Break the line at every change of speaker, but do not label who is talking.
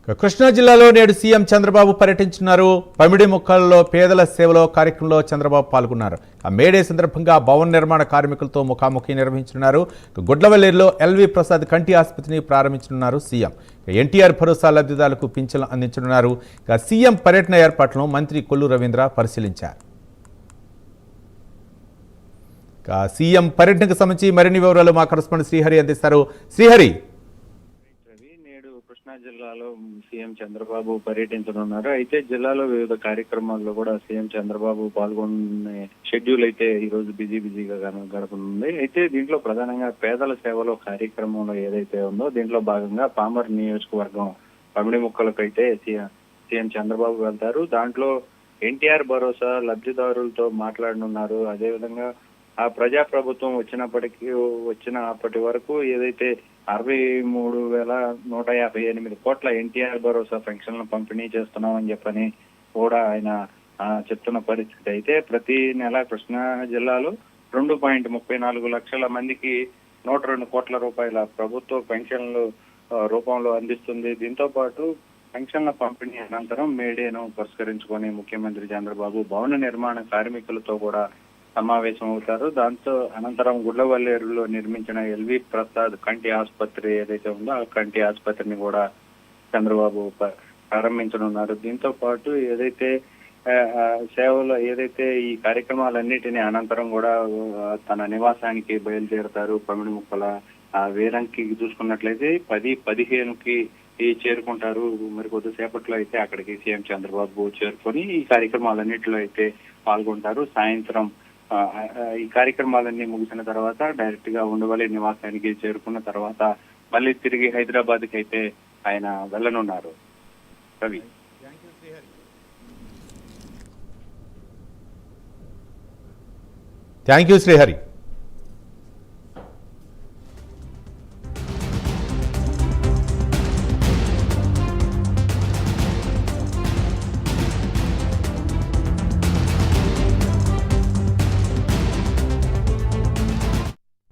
కృష్ణా జిల్లాలో నేడు సీఎం చంద్రబాబు పర్యటించున్నారు. పమిడి మొక్కల్లో పేదల సేవలో కార్యక్రమంలో చంద్రబాబు పాల్గొన్నారు. ఆ మేడే సందర్భంగా భవన నిర్మాణ కార్మికులతో ముఖాముఖి నిర్వహించనున్నారు. గుడ్లవల్లేరులో ఎల్వి ప్రసాద్ కంటి ఆసుపత్రిని ప్రారంభించనున్నారు సీఎం. ఎన్టీఆర్ భరోసా లబ్ధిదారులకు పింఛన్లు అందించనున్నారు. సీఎం పర్యటన ఏర్పాట్లను మంత్రి కొల్లు రవీంద్ర పరిశీలించారు. సీఎం పర్యటనకు సంబంధించి మరిన్ని వివరాలు మా కరెస్పాండెంట్ శ్రీహరి అందిస్తారు. శ్రీహరి,
కృష్ణా జిల్లాలో సీఎం చంద్రబాబు పర్యటించనున్నారు. అయితే జిల్లాలో వివిధ కార్యక్రమాల్లో కూడా సీఎం చంద్రబాబు పాల్గొనే షెడ్యూల్ అయితే ఈ రోజు బిజీగా గడపనుంది. అయితే దీంట్లో ప్రధానంగా పేదల సేవలో కార్యక్రమంలో ఏదైతే ఉందో దీంట్లో భాగంగా పామర్ నియోజకవర్గం పమిడి ముక్కలకు అయితే సీఎం చంద్రబాబు వెళ్తారు. దాంట్లో ఎన్టీఆర్ భరోసా లబ్ధిదారులతో మాట్లాడనున్నారు. అదేవిధంగా ఆ ప్రజాప్రభుత్వం వచ్చినప్పటి వరకు ఏదైతే 63,158 కోట్ల ఎన్టీఆర్ భరోసా పెన్షన్లను పంపిణీ చేస్తున్నామని చెప్పని కూడా ఆయన చెప్తున్న పరిస్థితి. అయితే ప్రతి నెల కృష్ణా జిల్లాలో 2.34 లక్షల మందికి 102 కోట్ల రూపాయల ప్రభుత్వ పెన్షన్లు రూపంలో అందిస్తుంది. దీంతో పాటు పెన్షన్ల పంపిణీ అనంతరం మేడేను పురస్కరించుకొని ముఖ్యమంత్రి చంద్రబాబు భవన నిర్మాణ కార్మికులతో కూడా సమావేశం అవుతారు. దాంతో అనంతరం గుడ్లవల్లేరులో నిర్మించిన ఎల్వి ప్రసాద్ కంటి ఆసుపత్రి ఏదైతే ఉందో ఆ కంటి ఆసుపత్రిని కూడా చంద్రబాబు ప్రారంభించనున్నారు. దీంతో పాటు ఏదైతే సేవలో ఏదైతే ఈ కార్యక్రమాలన్నిటినీ అనంతరం కూడా తన నివాసానికి బయలుదేరతారు. పమిడి ముక్కల వేరంకి చూసుకున్నట్లయితే 10-15కి చేరుకుంటారు. మరి కొద్దిసేపట్లో అయితే అక్కడికి సీఎం చంద్రబాబు చేరుకొని ఈ కార్యక్రమాలన్నిటిలో అయితే పాల్గొంటారు. సాయంత్రం ఈ కార్యక్రమాలన్నీ ముగిసిన తర్వాత డైరెక్ట్ గా ఉండవల్లి నివాసానికి చేరుకున్న తర్వాత మళ్ళీ తిరిగి హైదరాబాద్ కి అయితే ఆయన వెళ్ళనున్నారు. Ravi,
thank you Srihari.